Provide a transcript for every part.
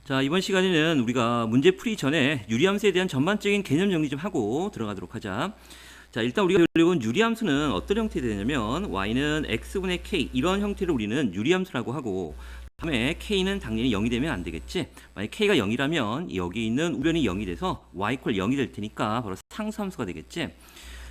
자, 이번 시간에는 우리가 문제 풀이 전에 유리함수에 대한 전반적인 개념 정리 좀 하고 들어가도록 하자. 자, 일단 우리가 배울 유리함수는 어떤 형태가 되냐면 y는 x분의 k 이런 형태를 우리는 유리함수라고 하고, 다음에 k는 당연히 0이 되면 안 되겠지. 만약 k가 0이라면 여기 있는 우변이 0이 돼서 y = 0이 될 테니까 바로 상수함수가 되겠지.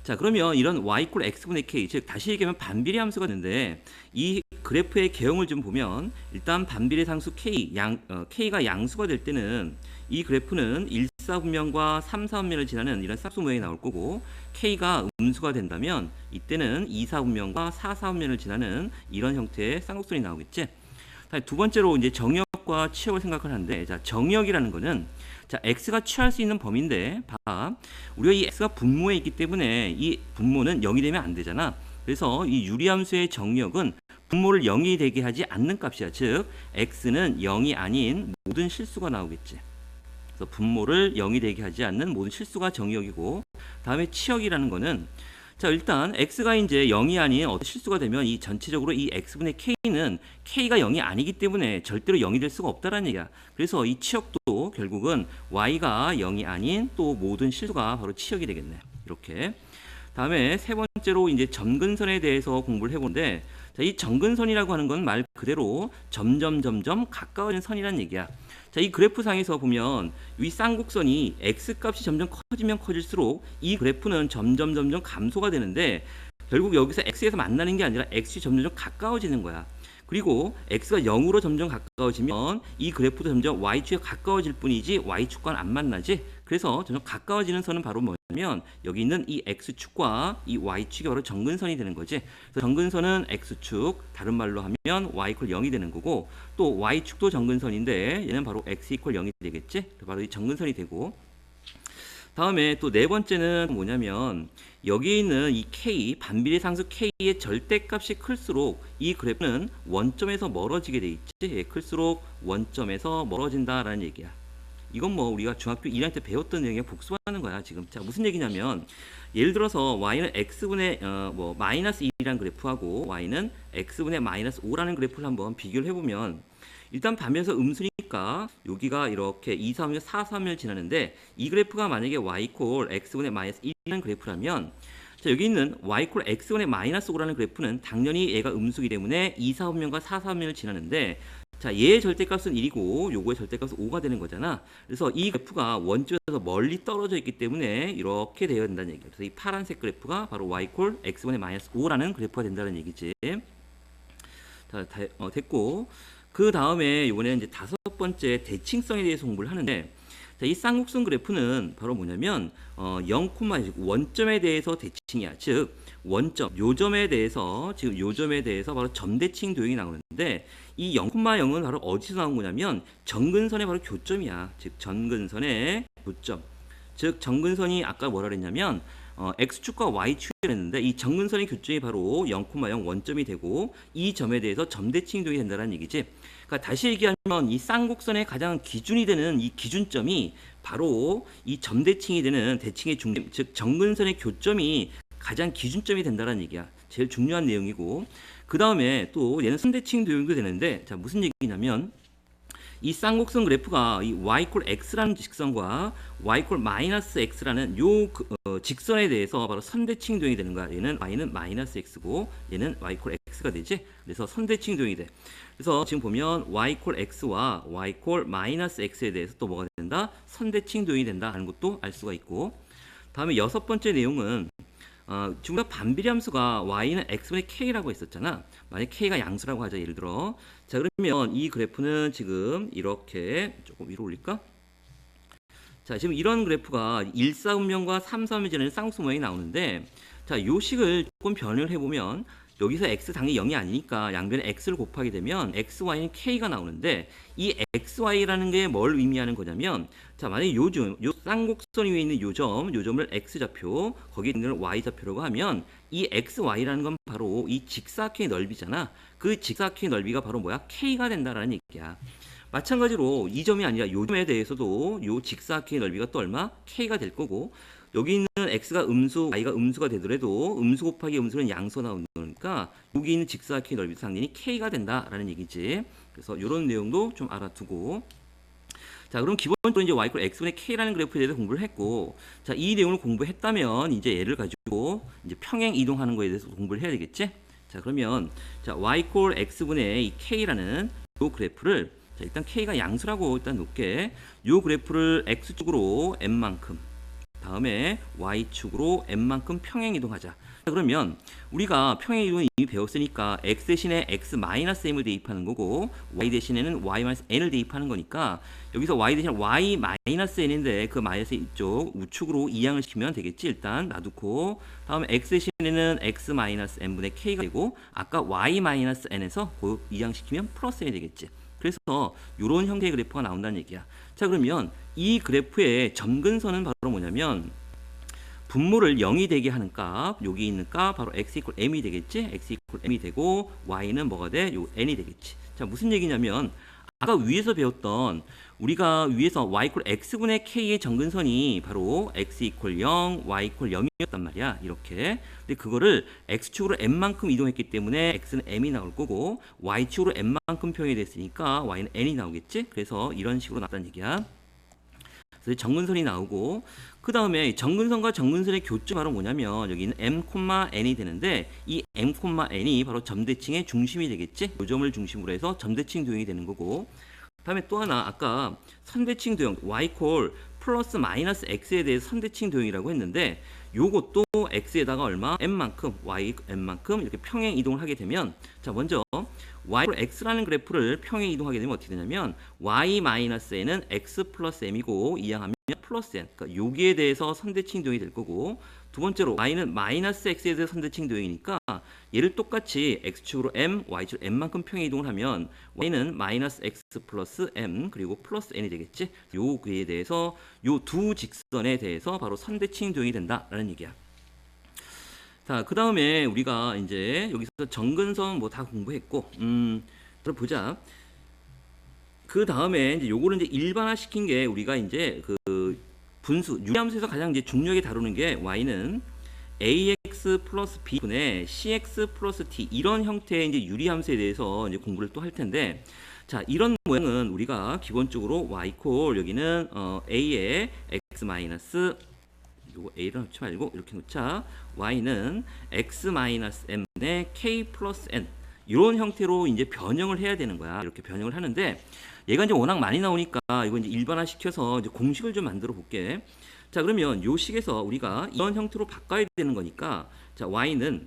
자, 그러면 이런 y = x분의 k, 즉 다시 얘기하면 반비례 함수가 되는데, 이 그래프의 개형을 좀 보면 일단 반비례 상수 k가 양수가 될 때는 이 그래프는 1사분면과 3사분면을 지나는 이런 싹수 모양이 나올 거고, k가 음수가 된다면 이때는 2사분면과 4사분면을 지나는 이런 형태의 쌍곡선이 나오겠지. 두 번째로 이제 정역과 치역을 생각을 하는데, 자, 정역이라는 거는 자, x가 취할 수 있는 범위인데, 봐, 우리가 이 x가 분모에 있기 때문에 이 분모는 0이 되면 안 되잖아. 그래서 이 유리함수의 정역은 분모를 0이 되게 하지 않는 값이야. 즉 x는 0이 아닌 모든 실수가 나오겠지. 그래서 분모를 0이 되게 하지 않는 모든 실수가 정역이고, 다음에 치역이라는 거는 자, 일단 x가 이제 0이 아닌 어떤 실수가 되면 이 전체적으로 이 x분의 k는 k가 0이 아니기 때문에 절대로 0이 될 수가 없다라는 얘기야. 그래서 이 치역도 결국은 y가 0이 아닌 또 모든 실수가 바로 치역이 되겠네. 이렇게. 다음에 세 번째로 이제 점근선에 대해서 공부를 해보는데, 자, 이 점근선이라고 하는 건 말 그대로 점점 가까워지는 선이라는 얘기야. 자, 이 그래프상에서 보면 이 쌍곡선이 x값이 점점 커지면 커질수록 이 그래프는 점점 감소가 되는데, 결국 여기서 x에서 만나는 게 아니라 x이 점점 가까워지는 거야. 그리고 x가 0으로 점점 가까워지면 이 그래프도 점점 y축에 가까워질 뿐이지 y축과는 안 만나지. 그래서 점점 가까워지는 선은 바로 뭐냐면 여기 있는 이 x축과 이 y축이 바로 정근선이 되는 거지. 그래서 정근선은 x축, 다른 말로 하면 y = 0이 되는 거고, 또 y축도 정근선인데 얘는 바로 x = 0이 되겠지. 바로 이 정근선이 되고, 다음에 또 네 번째는 뭐냐면 여기 있는 이 k, 반비례 상수 k의 절대값이 클수록 이 그래프는 원점에서 멀어지게 돼 있지. 클수록 원점에서 멀어진다라는 얘기야. 이건 뭐 우리가 중학교 1학년 때 배웠던 내용에 복습하는 거야 지금. 자, 무슨 얘기냐면 예를 들어서 y는 x분의 마이너스 1이라는 그래프하고 y는 x분의 마이너스 5라는 그래프를 한번 비교를 해보면, 일단 반면에서 음수니까 여기가 이렇게 2, 3, 4, 3을 지나는데, 이 그래프가 만약에 y = x분의 마이너스 1이라는 그래프라면, 자, 여기 있는 y = x분의 마이너스 5라는 그래프는 당연히 얘가 음수이기 때문에 2, 4분면과 4, 4분면을 지나는데, 자, 얘의 절대값은 1이고 요거의 절대값은 5가 되는 거잖아. 그래서 이 그래프가 원점에서 멀리 떨어져 있기 때문에 이렇게 되어야 된다는 얘기야. 그래서 이 파란색 그래프가 바로 y = x분의 마이너스 5라는 그래프가 된다는 얘기지. 자, 됐고, 그 다음에 이번에 이제 다섯 번째 대칭성에 대해서 공부를 하는데, 자, 이 쌍곡선 그래프는 바로 뭐냐면 0, 원점에 대해서 대칭이야. 즉 원점, 요점에 대해서, 지금 요점에 대해서 바로 점대칭 도형이 나오는데, 이 0,0은 바로 어디서 나온 거냐면 정근선의 바로 교점이야. 즉 정근선의 교점. 즉 정근선이 아까 뭐라 그랬냐면 x축과 y축이 했는데, 이 정근선의 교점이 바로 0,0 원점이 되고 이 점에 대해서 점대칭 도형이 된다는 얘기지. 그러니까 다시 얘기하면 이 쌍곡선의 가장 기준이 되는 이 기준점이 바로 이 점대칭이 되는 대칭의 중심, 즉 정근선의 교점이 가장 기준점이 된다는 얘기야. 제일 중요한 내용이고, 그 다음에 또 얘는 선대칭 도형도 되는데, 자, 무슨 얘기냐면 이 쌍곡선 그래프가 이 y = x라는 직선과 y = 마이너스 x라는 요 직선에 대해서 바로 선대칭 도형이 되는 거야. 얘는 y는 마이너스 x고 얘는 y = x가 되지. 그래서 선대칭 도형이 돼. 그래서 지금 보면 y = x와 y = 마이너스 x에 대해서 또 뭐가 된다? 선대칭 도형이 된다 하는 것도 알 수가 있고, 다음에 여섯 번째 내용은 지금 우리가 반비례 함수가 y는 x분의 k라고 했었잖아. 만약 k가 양수라고 하자, 예를 들어. 자, 그러면 이 그래프는 지금 이렇게 조금 위로 올릴까? 자, 지금 이런 그래프가 1사분면과 3사분면 지나는 쌍수 모양이 나오는데, 자, 요 식을 조금 변형을 해보면 여기서 x 당연히 0이 아니니까 양변에 x를 곱하게 되면 xy는 k가 나오는데, 이 xy라는 게 뭘 의미하는 거냐면, 자, 만약에 요 쌍곡선 위에 있는 요점을 x좌표, 거기에 있는 걸 y좌표라고 하면 이 xy라는 건 바로 이 직사각형의 넓이잖아. 그 직사각형의 넓이가 바로 뭐야? k가 된다라는 얘기야. 마찬가지로 이 점이 아니라 요 점에 대해서도 요 직사각형의 넓이가 또 얼마? k가 될 거고, 여기 있는 x가 음수, y가 음수가 되더라도 음수 곱하기 음수는 양수가 나오는 거니까 여기 있는 직사각형의 넓이 상당히 k가 된다라는 얘기지. 그래서 이런 내용도 좀 알아두고, 자, 그럼 기본적으로 이제 y x분의 k라는 그래프에 대해서 공부를 했고, 자, 이 내용을 공부했다면 이제 얘를 가지고 이제 평행 이동하는 거에 대해서 공부를 해야 되겠지? 자, 그러면 자, y x분의 이 k라는 요 그래프를 자, 일단 k가 양수라고 일단 놓게 요 그래프를 x축으로 m만큼 다음에 y축으로 m만큼 평행 이동하자. 자, 그러면 우리가 평행 이동을 이미 배웠으니까 x 대신에 x-m을 대입하는 거고 y 대신에는 y-n을 대입하는 거니까 여기서 y 대신에 y-n인데 그 마이너스 이쪽 우측으로 이항을 시키면 되겠지. 일단 놔두고 다음에 x 대신에는 x-n분의 k가 되고 아까 y-n에서 그 이항시키면 플러스 n이 되겠지. 그래서 이런 형태의 그래프가 나온다는 얘기야. 자, 그러면 이 그래프의 점근선은 바로 뭐냐면 분모를 0이 되게 하는 값, 여기 있는 값 바로 x m이 되겠지. x m이 되고 y는 뭐가 돼? 요 n이 되겠지. 자, 무슨 얘기냐면 아까 위에서 배웠던 우리가 위에서 y x분의 k의 점근선이 바로 x 0, y 0이었단 말이야. 이렇게. 근데 그거를 x축으로 m만큼 이동했기 때문에 x는 m이 나올 거고 y축으로 m만큼 평행이 됐으니까 y는 n이 나오겠지. 그래서 이런 식으로 나왔다는 얘기야. 그래서 정근선이 나오고 그 다음에 정근선과 정근선의 교점이 바로 뭐냐면 여기는 m,n이 되는데 이 m,n이 바로 점대칭의 중심이 되겠지. 이 점을 중심으로 해서 점대칭 도형이 되는 거고 다음에 또 하나 아까 선대칭 도형 y 플러스 마이너스 x에 대해서 선대칭 도형이라고 했는데 요것도 x에다가 얼마? m만큼 y m만큼 이렇게 평행 이동을 하게 되면 자 먼저 y x라는 그래프를 평행 이동하게 되면 어떻게 되냐면 y-n은 x 플러스 m이고 이항하면 플러스 n 그러니까 여기에 대해서 선대칭 도형이 될 거고 두 번째로 y는 마이너스 x에 대해서 선대칭 도형이니까 얘를 똑같이 x축으로 m, y축으로 m만큼 평행 이동을 하면 y는 마이너스 x 플러스 m 그리고 플러스 n이 되겠지. 요 그에 대해서 요 두 직선에 대해서 바로 선대칭 도형이 된다라는 얘기야. 자, 그 다음에 우리가 이제 여기서 정근선 뭐 다 공부했고, 그럼 보자. 그 다음에 이제 요거를 이제 일반화 시킨 게 우리가 이제 그 분수, 유리함수에서 가장 이제 중요하게 다루는 게 y는 ax 플러스 b분의 cx 플러스 d 이런 형태의 이제 유리함수에 대해서 이제 공부를 또 할 텐데, 자, 이런 모양은 우리가 기본적으로 y 여기는 a의 x 마이너스 요거 a를 넣지 말고 이렇게 놓자. y는 x-m분의 k 플러스 n 이런 형태로 이제 변형을 해야 되는 거야. 이렇게 변형을 하는데 얘가 이제 워낙 많이 나오니까 이거 이제 일반화 시켜서 이제 공식을 좀 만들어 볼게. 자, 그러면 요 식에서 우리가 이런 형태로 바꿔야 되는 거니까 자, y는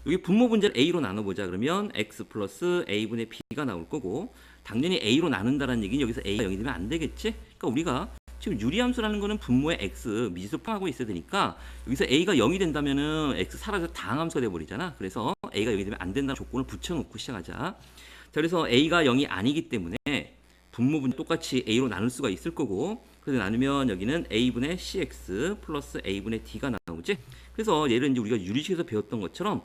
여기 분모 분자를 a로 나눠보자. 그러면 x 플러스 a분의 b가 나올 거고 당연히 a로 나눈다는 얘기는 여기서 a가 0이 되면 안 되겠지. 그러니까 우리가 지금 유리함수라는 거는 분모의 x 미지수 파하고 있어야 되니까 여기서 a가 0이 된다면은 x 사라져서 다항함수가 돼버리잖아. 그래서 a가 0이 되면 안 된다는 조건을 붙여놓고 시작하자. 자, 그래서 a가 0이 아니기 때문에 분모분 똑같이 a로 나눌 수가 있을 거고 그래서 나누면 여기는 a분의 cx 플러스 a분의 d가 나오지. 그래서 얘를 이제 우리가 유리식에서 배웠던 것처럼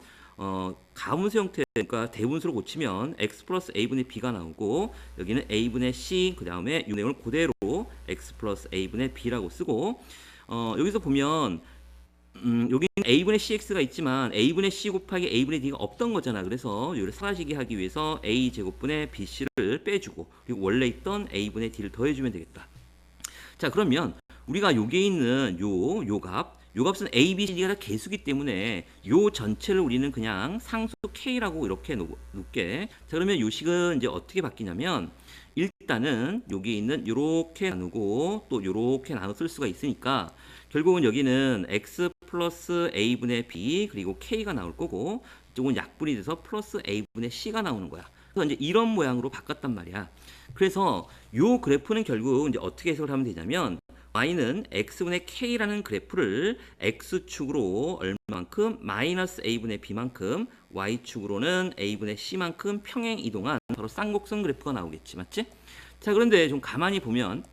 가분수 형태, 그러니까 대분수로 고치면 x 플러스 a분의 b가 나오고 여기는 a분의 c, 그 다음에 이 내용을 그대로 x 플러스 a분의 b라고 쓰고 여기서 보면 여기는 a분의 cx가 있지만 a분의 c 곱하기 a분의 d가 없던 거잖아. 그래서 이를 사라지게 하기 위해서 a 제곱분의 bc를 빼주고 그리고 원래 있던 a분의 d를 더해주면 되겠다. 자, 그러면 우리가 여기에 있는 요 값은 a, b, c, d가 다 개수기 때문에 요 전체를 우리는 그냥 상수 k라고 이렇게 놓게. 자, 그러면 요 식은 이제 어떻게 바뀌냐면 일단은 여기 있는 요렇게 나누고 또 요렇게 나눠 쓸 수가 있으니까 결국은 여기는 x 플러스 a분의 b 그리고 k가 나올 거고 이쪽은 약분이 돼서 플러스 a분의 c가 나오는 거야. 그래서 이제 이런 모양으로 바꿨단 말이야. 그래서 요 그래프는 결국 이제 어떻게 해석을 하면 되냐면 y는 x분의 k라는 그래프를 x축으로 얼마만큼 마이너스 a분의 b만큼 y축으로는 a분의 c만큼 평행 이동한 바로 쌍곡선 그래프가 나오겠지. 맞지? 자, 그런데 좀 가만히 보면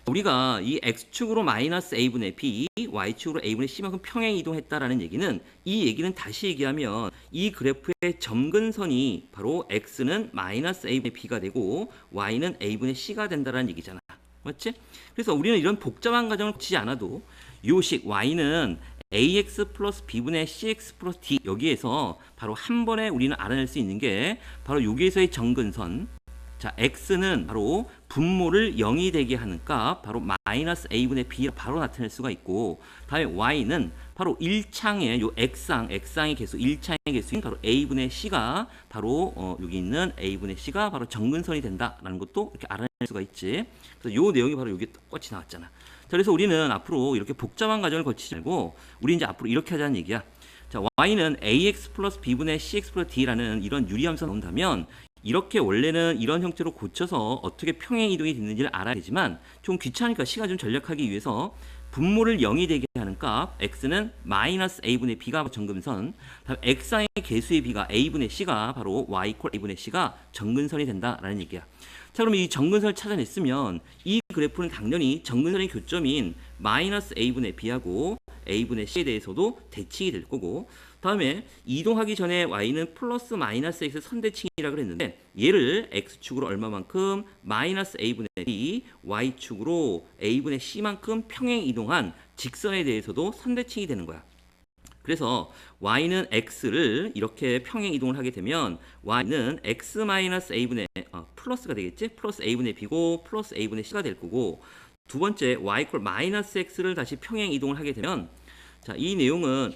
우리가 이 x축으로 마이너스 a분의 b, y축으로 a분의 c만큼 평행 이동했다라는 얘기는 이 얘기는 다시 얘기하면 이 그래프의 점근선이 바로 x는 마이너스 a분의 b가 되고 y는 a분의 c가 된다라는 얘기잖아. 맞지? 그래서 우리는 이런 복잡한 과정을 거치지 않아도 요식 y는 ax 플러스 b분의 cx 플러스 d 여기에서 바로 한 번에 우리는 알아낼 수 있는 게 바로 여기에서의 점근선. 자, x는 바로 분모를 0이 되게 하는 값 바로 마이너스 a분의 b 바로 나타낼 수가 있고, 다음에 y는 바로 1창의 요 x항의 개수 1창의 개수인 바로 a분의 c가 바로 여기 있는 a분의 c가 바로 정근선이 된다라는 것도 이렇게 알아낼 수가 있지. 그래서 요 내용이 바로 여기 똑같이 나왔잖아. 자, 그래서 우리는 앞으로 이렇게 복잡한 과정을 거치지 말고 우리 이제 앞으로 이렇게 하자는 얘기야. 자, y는 ax 플러스 b분의 cx 플러스 d라는 이런 유리함수가 나온다면 이렇게 원래는 이런 형태로 고쳐서 어떻게 평행 이동이 됐는지를 알아야 되지만 좀 귀찮으니까 시간 좀 절약하기 위해서 분모를 0이 되게 하는 값 x는 마이너스 a분의 b가 정근선, 다음 x항의 개수의 b가 a분의 c가 바로 y 이퀄 a분의 c가 정근선이 된다라는 얘기야. 자, 그럼 이 정근선을 찾아냈으면 이 그래프는 당연히 정근선의 교점인 마이너스 a분의 b하고 a분의 c에 대해서도 대칭이 될 거고, 다음에 이동하기 전에 y는 플러스 마이너스 x 선대칭이라고 그랬는데 얘를 x축으로 얼마만큼 마이너스 a분의 b, y축으로 a분의 c만큼 평행 이동한 직선에 대해서도 선대칭이 되는 거야. 그래서 y는 x를 이렇게 평행 이동을 하게 되면 y는 x 마이너스 a분의 플러스가 되겠지? 플러스 a분의 b고 플러스 a분의 c가 될 거고, 두 번째 y 이퀄 마이너스 x를 다시 평행 이동을 하게 되면, 자, 이 내용은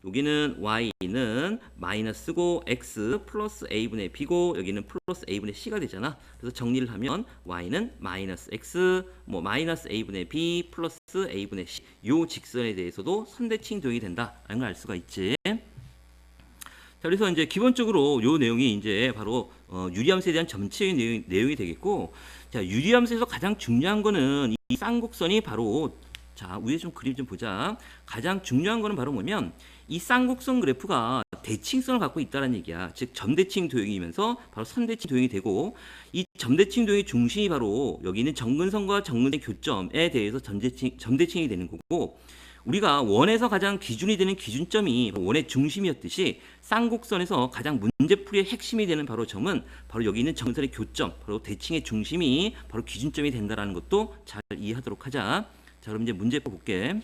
여기는 y는 마이너스고 x 플러스 a분의 b고 여기는 플러스 a분의 c가 되잖아. 그래서 정리를 하면 y는 마이너스 x 마이너스 a분의 b 플러스 a분의 c 요 직선에 대해서도 선대칭 도형이 된다라는 걸 알 수가 있지. 자, 그래서 이제 기본적으로 요 내용이 이제 바로 유리함수에 대한 전체의 내용이 되겠고, 자, 유리함수에서 가장 중요한 거는 이 쌍곡선이 바로, 자, 위에 좀 그림 좀 보자. 가장 중요한 거는 바로 뭐냐면 이 쌍곡선 그래프가 대칭성을 갖고 있다는 얘기야. 즉 점대칭 도형이면서 바로 선대칭 도형이 되고, 이 점대칭 도형의 중심이 바로 여기 있는 정근선과 정근선의 교점에 대해서 점대칭이 되는 거고, 우리가 원에서 가장 기준이 되는 기준점이 원의 중심이었듯이 쌍곡선에서 가장 문제풀이의 핵심이 되는 바로 점은 바로 여기 있는 정근선의 교점, 바로 대칭의 중심이 바로 기준점이 된다는 것도 잘 이해하도록 하자. 자, 그럼 이제 문제 볼게.